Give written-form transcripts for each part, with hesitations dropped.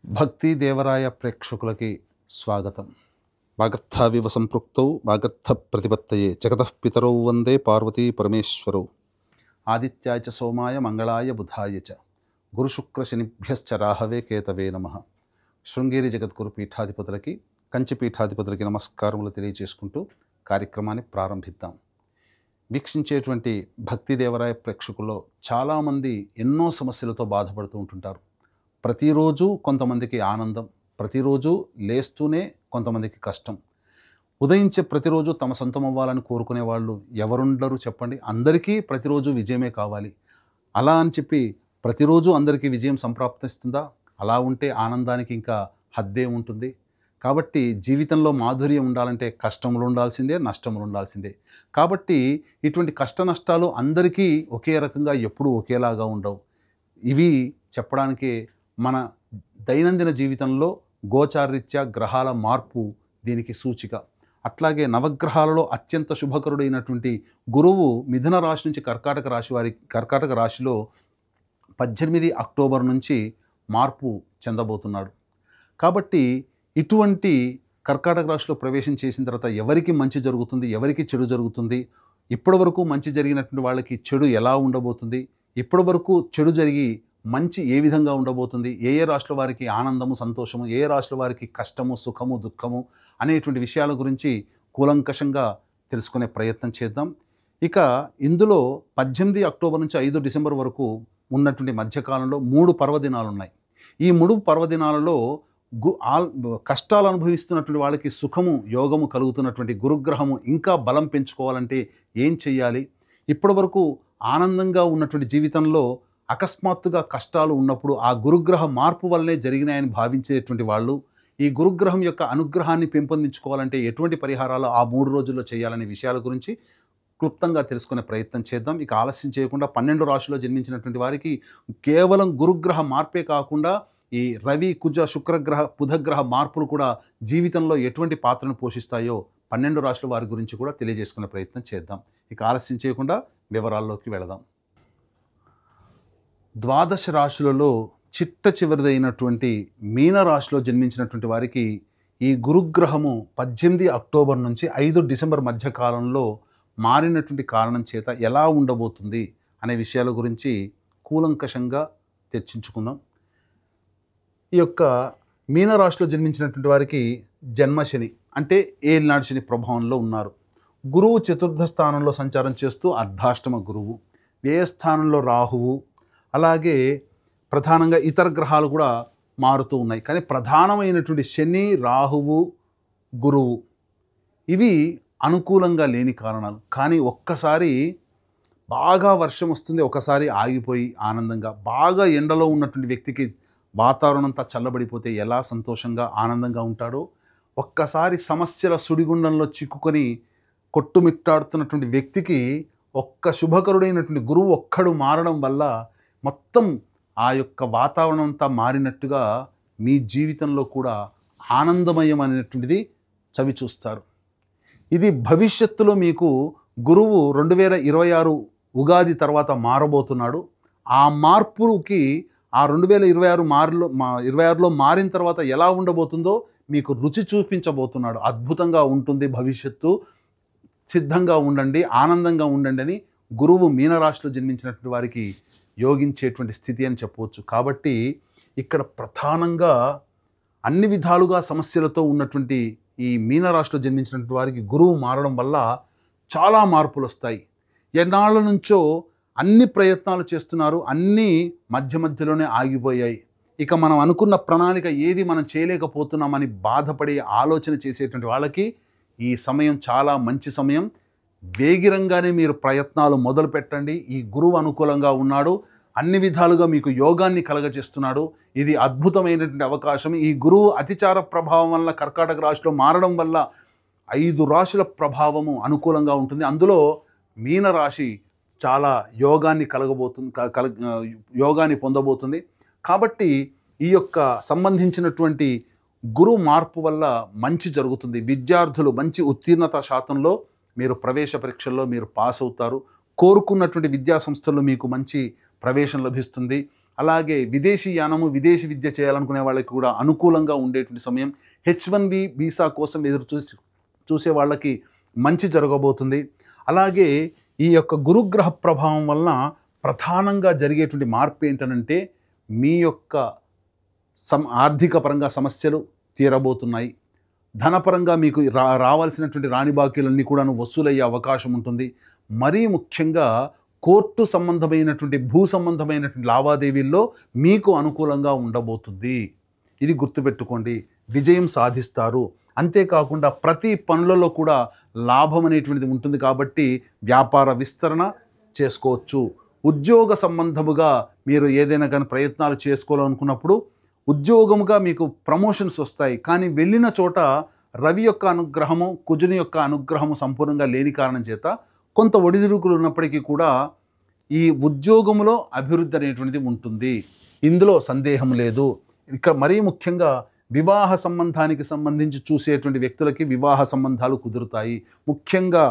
భక్తి దేవరాయ ప్రేక్షకులకి స్వాగతం. వాగర్థావివ సంపృక్తౌ వాగర్థ ప్రతిపత్తయే జగతః పితరౌ వందే పార్వతీ పరమేశ్వరౌ. ఆదిత్యాయ చ సోమాయ మంగళాయ బుధాయ చ గురుశుక్ర శనిభ్యశ్చ రాహవే కేతవే నమః. శృంగేరి జగద్గురు పీఠాధిపతులకి కంచి పీఠాధిపతులకి నమస్కారములు తెలియజేసుకుంటూ కార్యక్రమాన్ని ప్రారంభిద్దాం. వీక్షించేటువంటి భక్తి దేవరాయ ప్రేక్షకుల్లో చాలామంది ఎన్నో సమస్యలతో బాధపడుతూ ఉంటుంటారు. ప్రతిరోజు కొంతమందికి ఆనందం, ప్రతిరోజు లేస్తూనే కొంతమందికి కష్టం. ఉదయించే ప్రతిరోజు తమ సొంతం అవ్వాలని కోరుకునే వాళ్ళు ఎవరుండరు చెప్పండి. అందరికీ ప్రతిరోజు విజయమే కావాలి. అలా అని చెప్పి ప్రతిరోజు అందరికీ విజయం సంప్రాప్తిస్తుందా? అలా ఉంటే ఆనందానికి ఇంకా హద్దే ఉంటుంది. కాబట్టి జీవితంలో మాధుర్యం ఉండాలంటే కష్టములు ఉండాల్సిందే, నష్టములు ఉండాల్సిందే. కాబట్టి ఇటువంటి కష్ట నష్టాలు అందరికీ ఒకే రకంగా ఎప్పుడూ ఒకేలాగా ఉండవు. ఇవి చెప్పడానికి మన దైనందిన జీవితంలో గోచారరీత్యా గ్రహాల మార్పు దీనికి సూచిక. అట్లాగే నవగ్రహాలలో అత్యంత శుభకరుడైనటువంటి గురువు మిథున రాశి నుంచి కర్కాటక రాశిలో 18 అక్టోబర్ నుంచి మార్పు చెందబోతున్నాడు. కాబట్టి ఇటువంటి కర్కాటక రాశిలో ప్రవేశం చేసిన తర్వాత ఎవరికి మంచి జరుగుతుంది, ఎవరికి చెడు జరుగుతుంది, ఇప్పటి వరకు మంచి జరిగినటువంటి వాళ్ళకి చెడు ఎలా ఉండబోతుంది, ఇప్పటి వరకు చెడు జరిగి మంచి ఏ విధంగా ఉండబోతుంది, ఏ రాశుల వారికి ఆనందము సంతోషము, ఏ రాశుల వారికి కష్టము సుఖము దుఃఖము అనేటువంటి విషయాల గురించి కూలంకషంగా తెలుసుకునే ప్రయత్నం చేద్దాం. ఇక ఇందులో 18 అక్టోబర్ నుంచి 5 డిసెంబర్ వరకు ఉన్నటువంటి మధ్యకాలంలో 3 పర్వదినాలు ఉన్నాయి. ఈ 3 పర్వదినాలలో కష్టాలు అనుభవిస్తున్నటువంటి వాళ్ళకి సుఖము యోగము కలుగుతున్నటువంటి గురుగ్రహము ఇంకా బలం పెంచుకోవాలంటే ఏం చెయ్యాలి? ఇప్పటి వరకు ఆనందంగా ఉన్నటువంటి జీవితంలో అకస్మాత్తుగా కష్టాలు ఉన్నప్పుడు ఆ గురుగ్రహ మార్పు వల్లనే జరిగినాయని భావించేటువంటి వాళ్ళు ఈ గురుగ్రహం యొక్క అనుగ్రహాన్ని పెంపొందించుకోవాలంటే ఎటువంటి పరిహారాలు ఆ 3 రోజుల్లో చేయాలనే విషయాల గురించి క్లుప్తంగా తెలుసుకునే ప్రయత్నం చేద్దాం. ఇక ఆలస్యం చేయకుండా 12 రాశుల్లో జన్మించినటువంటి వారికి కేవలం గురుగ్రహ మార్పే కాకుండా ఈ రవి కుజ శుక్రగ్రహ బుధగ్రహ మార్పులు కూడా జీవితంలో ఎటువంటి పాత్రను పోషిస్తాయో 12 రాశుల వారి గురించి కూడా తెలియజేసుకునే ప్రయత్నం చేద్దాం. ఇక ఆలస్యం చేయకుండా వివరాల్లోకి వెళదాం. ద్వాదశ రాశులలో చిట్ట చివరిదైనటువంటి మీనరాశిలో జన్మించినటువంటి వారికి ఈ గురుగ్రహము 18 అక్టోబర్ నుంచి 5 డిసెంబర్ మధ్య కాలంలో మారినటువంటి కారణం చేత ఎలా ఉండబోతుంది అనే విషయాల గురించి కూలంకషంగా చర్చించుకుందాం. ఈ యొక్క మీనరాశిలో జన్మించినటువంటి వారికి జన్మశని అంటే ఏలినాడు శని ప్రభావంలో ఉన్నారు. గురువు చతుర్థ స్థానంలో సంచారం చేస్తూ అర్ధాష్టమ గురువు, వ్యయస్థానంలో రాహువు, అలాగే ప్రధానంగా ఇతర గ్రహాలు కూడా మారుతూ ఉన్నాయి. కానీ ప్రధానమైనటువంటి శని, రాహువు, గురువు ఇవి అనుకూలంగా లేని కారణాలు. కానీ ఒక్కసారి బాగా వర్షం వస్తుంది, ఒకసారి ఆగిపోయి ఆనందంగా, బాగా ఎండలో ఉన్నటువంటి వ్యక్తికి వాతావరణం అంతా చల్లబడిపోతే ఎలా సంతోషంగా ఆనందంగా ఉంటాడో, ఒక్కసారి సమస్యల సుడిగుండంలో చిక్కుకొని కొట్టుమిట్టాడుతున్నటువంటి వ్యక్తికి ఒక్క శుభకరుడైనటువంటి గురువు ఒక్కడు మారడం వల్ల మొత్తం ఆ యొక్క వాతావరణం అంతా మారినట్టుగా మీ జీవితంలో కూడా ఆనందమయం అనేటువంటిది చవి చూస్తారు. ఇది భవిష్యత్తులో మీకు గురువు 2026 ఉగాది తర్వాత మారబోతున్నాడు. ఆ మార్పుకి ఆ 2026లో మారిన తర్వాత ఎలా ఉండబోతుందో మీకు రుచి చూపించబోతున్నాడు. అద్భుతంగా ఉంటుంది భవిష్యత్తు, సిద్ధంగా ఉండండి, ఆనందంగా ఉండండి అని గురువు మీనరాశిలో జన్మించినటువంటి వారికి యోగించేటువంటి స్థితి అని చెప్పవచ్చు. కాబట్టి ఇక్కడ ప్రధానంగా అన్ని విధాలుగా సమస్యలతో ఉన్నటువంటి ఈ మీనరాశిలో జన్మించినటువంటి వారికి గురువు మారడం వల్ల చాలా మార్పులు వస్తాయి. ఎన్నాళ్ళ నుంచో అన్ని ప్రయత్నాలు చేస్తున్నారు, అన్నీ మధ్యలోనే ఆగిపోయాయి. ఇక మనం అనుకున్న ప్రణాళిక ఏది మనం చేయలేకపోతున్నామని బాధపడి ఆలోచన చేసేటువంటి వాళ్ళకి ఈ సమయం చాలా మంచి సమయం. వేగిరంగానే మీరు ప్రయత్నాలు మొదలు పెట్టండి. ఈ గురువు అనుకూలంగా ఉన్నాడు, అన్ని విధాలుగా మీకు యోగాన్ని కలగజేస్తున్నాడు. ఇది అద్భుతమైనటువంటి అవకాశం. ఈ గురువు అతిచార ప్రభావం వల్ల కర్కాటక రాశిలో మారడం వల్ల 5 రాశుల ప్రభావము అనుకూలంగా ఉంటుంది. అందులో మీనరాశి చాలా యోగాన్ని యోగాన్ని పొందబోతుంది. కాబట్టి ఈ యొక్క సంబంధించినటువంటి గురువు మార్పు వల్ల మంచి జరుగుతుంది. విద్యార్థులు మంచి ఉత్తీర్ణత శాతంలో మీరు ప్రవేశ పరీక్షల్లో మీరు పాస్ అవుతారు. కోరుకున్నటువంటి విద్యా సంస్థల్లో మీకు మంచి ప్రవేశం లభిస్తుంది. అలాగే విదేశీ యానము, విదేశీ విద్య చేయాలనుకునే వాళ్ళకి కూడా అనుకూలంగా ఉండేటువంటి సమయం. H1B వీసా కోసం చూసే వాళ్ళకి మంచి జరగబోతుంది. అలాగే ఈ యొక్క గురుగ్రహ ప్రభావం వలన ప్రధానంగా జరిగేటువంటి మార్పు ఏంటనంటే మీ యొక్క ఆర్థిక పరంగా సమస్యలు తీరబోతున్నాయి. ధనపరంగా మీకు రావాల్సినటువంటి రాని బాకీలన్నీ కూడాను వసూలయ్యే అవకాశం ఉంటుంది. మరీ ముఖ్యంగా కోర్టు సంబంధమైనటువంటి భూ సంబంధమైనటువంటి లావాదేవీల్లో మీకు అనుకూలంగా ఉండబోతుంది. ఇది గుర్తుపెట్టుకోండి. విజయం సాధిస్తారు. అంతేకాకుండా ప్రతి పనులలో కూడా లాభం అనేటువంటిది ఉంటుంది కాబట్టి వ్యాపార విస్తరణ చేసుకోవచ్చు. ఉద్యోగ సంబంధముగా మీరు ఏదైనా కానీ ప్రయత్నాలు చేసుకోవాలనుకున్నప్పుడు ఉద్యోగముగా మీకు ప్రమోషన్స్ వస్తాయి. కానీ వెళ్ళిన చోట రవి యొక్క అనుగ్రహము, కుజుని యొక్క అనుగ్రహము సంపూర్ణంగా లేని కారణం చేత కొంత ఒడిదుడుకులు ఉన్నప్పటికీ కూడా ఈ ఉద్యోగంలో అభివృద్ధి అనేటువంటిది ఉంటుంది. ఇందులో సందేహం లేదు. ఇక మరీ ముఖ్యంగా వివాహ సంబంధానికి సంబంధించి చూసేటువంటి వ్యక్తులకి వివాహ సంబంధాలు కుదురుతాయి. ముఖ్యంగా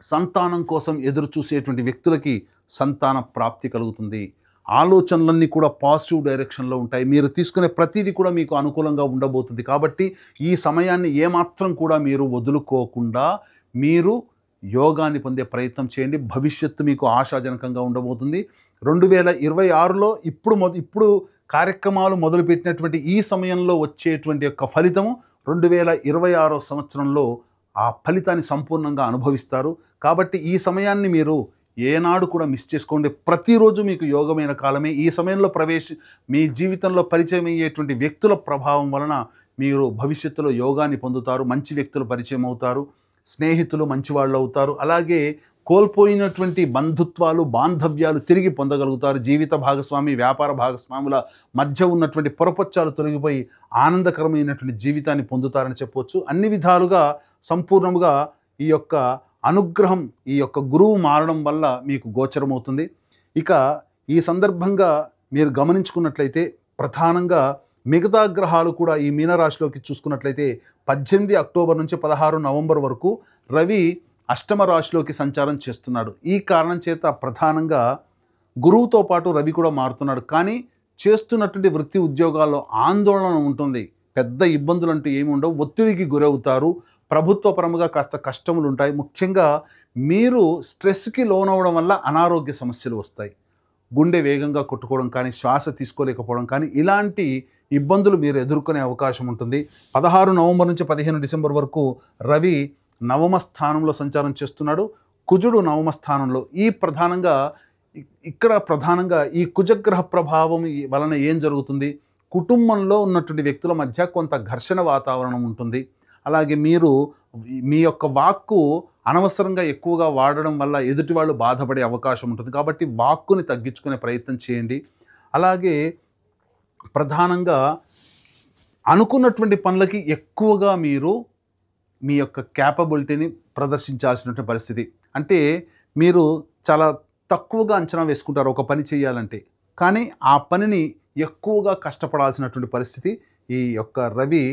సంతానం కోసం ఎదురు చూసేటువంటి వ్యక్తులకి సంతాన ప్రాప్తి కలుగుతుంది. ఆలోచనలన్నీ కూడా పాజిటివ్ డైరెక్షన్లో ఉంటాయి. మీరు తీసుకునే ప్రతిదీ కూడా మీకు అనుకూలంగా ఉండబోతుంది. కాబట్టి ఈ సమయాన్ని ఏమాత్రం కూడా మీరు వదులుకోకుండా మీరు యోగాన్ని పొందే ప్రయత్నం చేయండి. భవిష్యత్తు మీకు ఆశాజనకంగా ఉండబోతుంది. 2026లో ఇప్పుడు కార్యక్రమాలు మొదలుపెట్టినటువంటి ఈ సమయంలో వచ్చేటువంటి యొక్క ఫలితము 2026 సంవత్సరంలో ఆ ఫలితాన్ని సంపూర్ణంగా అనుభవిస్తారు. కాబట్టి ఈ సమయాన్ని మీరు ఏనాడు కూడా మిస్ చేసుకోండి. ప్రతిరోజు మీకు యోగమైన కాలమే. ఈ సమయంలో మీ జీవితంలో పరిచయం అయ్యేటువంటి వ్యక్తుల ప్రభావం వలన మీరు భవిష్యత్తులో యోగాన్ని పొందుతారు. మంచి వ్యక్తులు పరిచయం అవుతారు. స్నేహితులు మంచివాళ్ళు అవుతారు. అలాగే కోల్పోయినటువంటి బంధుత్వాలు, బాంధవ్యాలు తిరిగి పొందగలుగుతారు. జీవిత భాగస్వామి, వ్యాపార భాగస్వాముల మధ్య ఉన్నటువంటి పొరపచ్చాలు తొలగిపోయి ఆనందకరమైనటువంటి జీవితాన్ని పొందుతారని చెప్పవచ్చు. అన్ని విధాలుగా సంపూర్ణముగా ఈ యొక్క అనుగ్రహం, ఈ యొక్క గురువు మారడం వల్ల మీకు గోచరమవుతుంది. ఇక ఈ సందర్భంగా మీరు గమనించుకున్నట్లయితే ప్రధానంగా మిగతా గ్రహాలు కూడా ఈ మీనరాశిలోకి చూసుకున్నట్లయితే 18 అక్టోబర్ నుంచి 16 నవంబర్ వరకు రవి అష్టమ రాశిలోకి సంచారం చేస్తున్నాడు. ఈ కారణం చేత ప్రధానంగా గురువుతో పాటు రవి కూడా మారుతున్నాడు. కానీ చేస్తున్నటువంటి వృత్తి ఉద్యోగాల్లో ఆందోళన ఉంటుంది. పెద్ద ఇబ్బందులు అంటూ ఏమి ఉండవు. ఒత్తిడికి గురవుతారు. ప్రభుత్వ పరముగా కాస్త కష్టములు ఉంటాయి. ముఖ్యంగా మీరు స్ట్రెస్కి లోనవడం వల్ల అనారోగ్య సమస్యలు వస్తాయి. గుండె వేగంగా కొట్టుకోవడం కానీ, శ్వాస తీసుకోలేకపోవడం కానీ, ఇలాంటి ఇబ్బందులు మీరు ఎదుర్కొనే అవకాశం ఉంటుంది. 16 నవంబర్ నుంచి 15 డిసెంబర్ వరకు రవి నవమ స్థానంలో సంచారం చేస్తున్నాడు. కుజుడు నవమ స్థానంలో. ప్రధానంగా ఈ కుజగ్రహ ప్రభావం వలన ఏం జరుగుతుంది? కుటుంబంలో ఉన్నటువంటి వ్యక్తుల మధ్య కొంత ఘర్షణ వాతావరణం ఉంటుంది. అలాగే మీరు మీ యొక్క వాక్కు అనవసరంగా ఎక్కువగా వాడడం వల్ల ఎదుటి వాళ్ళు బాధపడే అవకాశం ఉంటుంది. కాబట్టి వాక్కుని తగ్గించుకునే ప్రయత్నం చేయండి. అలాగే ప్రధానంగా అనుకున్నటువంటి పనులకి ఎక్కువగా మీరు మీ యొక్క క్యాపబిలిటీని ప్రదర్శించాల్సినటువంటి పరిస్థితి. అంటే మీరు చాలా తక్కువగా అంచనా వేసుకుంటారు ఒక పని చేయాలంటే, కానీ ఆ పనిని ఎక్కువగా కష్టపడాల్సినటువంటి పరిస్థితి ఈ యొక్క రవి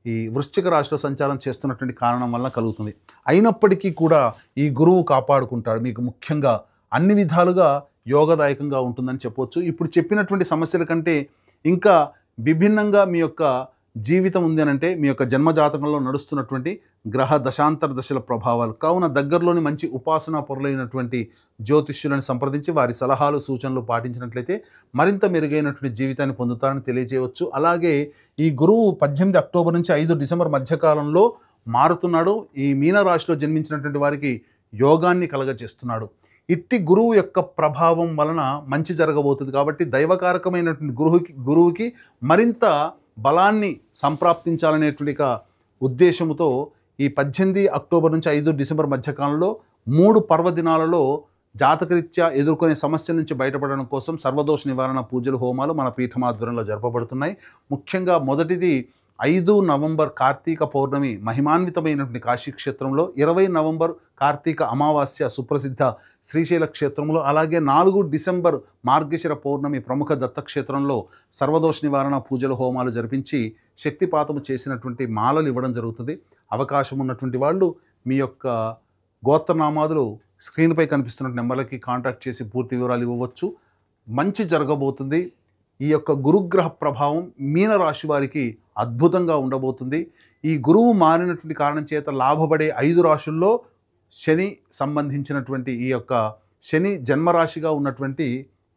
ఈ వృశ్చిక రాశిలో సంచారం చేస్తున్నటువంటి కారణం వల్ల కలుగుతుంది. అయినప్పటికీ కూడా ఈ గురువు కాపాడుకుంటాడు. మీకు ముఖ్యంగా అన్ని విధాలుగా యోగదాయకంగా ఉంటుందని చెప్పవచ్చు. ఇప్పుడు చెప్పినటువంటి సమస్యల కంటే ఇంకా విభిన్నంగా మీ యొక్క జీవితం ఉంది అనంటే మీ యొక్క జన్మజాతకంలో నడుస్తున్నటువంటి గ్రహ దశాంతర దశల ప్రభావాలు. కావున దగ్గరలోని మంచి ఉపాసనా పరులైనటువంటి జ్యోతిష్యులను సంప్రదించి వారి సలహాలు, సూచనలు పాటించినట్లయితే మరింత మెరుగైనటువంటి జీవితాన్ని పొందుతారని తెలియజేయవచ్చు. అలాగే ఈ గురువు 18 అక్టోబర్ నుంచి 5 డిసెంబర్ మధ్యకాలంలో మారుతున్నాడు. ఈ మీనరాశిలో జన్మించినటువంటి వారికి యోగాన్ని కలగజేస్తున్నాడు. ఇట్టి గురువు యొక్క ప్రభావం వలన మంచి జరగబోతుంది. కాబట్టి దైవకారకమైనటువంటి గురువుకి మరింత బలాన్ని సంప్రాప్తించాలనేటువంటి ఉద్దేశంతో ఈ 18 అక్టోబర్ నుంచి 5 డిసెంబర్ మధ్యకాలంలో 3 పర్వదినాలలో జాతకరీత్యా ఎదుర్కొనే సమస్యల నుంచి బయటపడడం కోసం సర్వదోష నివారణ పూజలు, హోమాలు మన పీఠమాధ్వర్యంలో జరపబడుతున్నాయి. ముఖ్యంగా మొదటిది 5 నవంబర్ కార్తీక పౌర్ణమి మహిమాన్వితమైనటువంటి కాశీక్షేత్రంలో, 20 నవంబర్ కార్తీక అమావాస్య సుప్రసిద్ధ శ్రీశైల క్షేత్రంలో, అలాగే 4 డిసెంబర్ మార్గశిర పౌర్ణమి ప్రముఖ దత్తక్షేత్రంలో సర్వదోష నివారణ పూజలు, హోమాలు జరిపించి శక్తిపాతము చేసినటువంటి మాలలు ఇవ్వడం జరుగుతుంది. అవకాశం ఉన్నటువంటి వాళ్ళు మీ యొక్క గోత్రనామాదులు స్క్రీన్పై కనిపిస్తున్న నెంబర్లకి కాంటాక్ట్ చేసి పూర్తి వివరాలు ఇవ్వవచ్చు. మంచి జరగబోతుంది. ఈ యొక్క గురుగ్రహ ప్రభావం మీనరాశి వారికి అద్భుతంగా ఉండబోతుంది. ఈ గురువు మారినటువంటి కారణం చేత లాభపడే 5 రాశుల్లో శని సంబంధించినటువంటి ఈ యొక్క శని జన్మరాశిగా ఉన్నటువంటి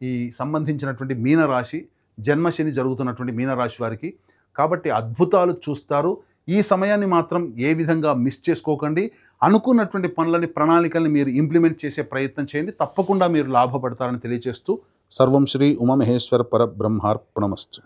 ఈ సంబంధించినటువంటి మీనరాశి, జన్మశని జరుగుతున్నటువంటి మీనరాశి వారికి. కాబట్టి అద్భుతాలు చూస్తారు. ఈ సమయాన్ని మాత్రం ఏ విధంగా మిస్ చేసుకోకండి. అనుకున్నటువంటి పనులని, ప్రణాళికల్ని మీరు ఇంప్లిమెంట్ చేసే ప్రయత్నం చేయండి. తప్పకుండా మీరు లాభపడతారని తెలియజేస్తూ సర్వం శ్రీ ఉమామహేశ్వర పరబ్రహ్మార్పణమస్తు.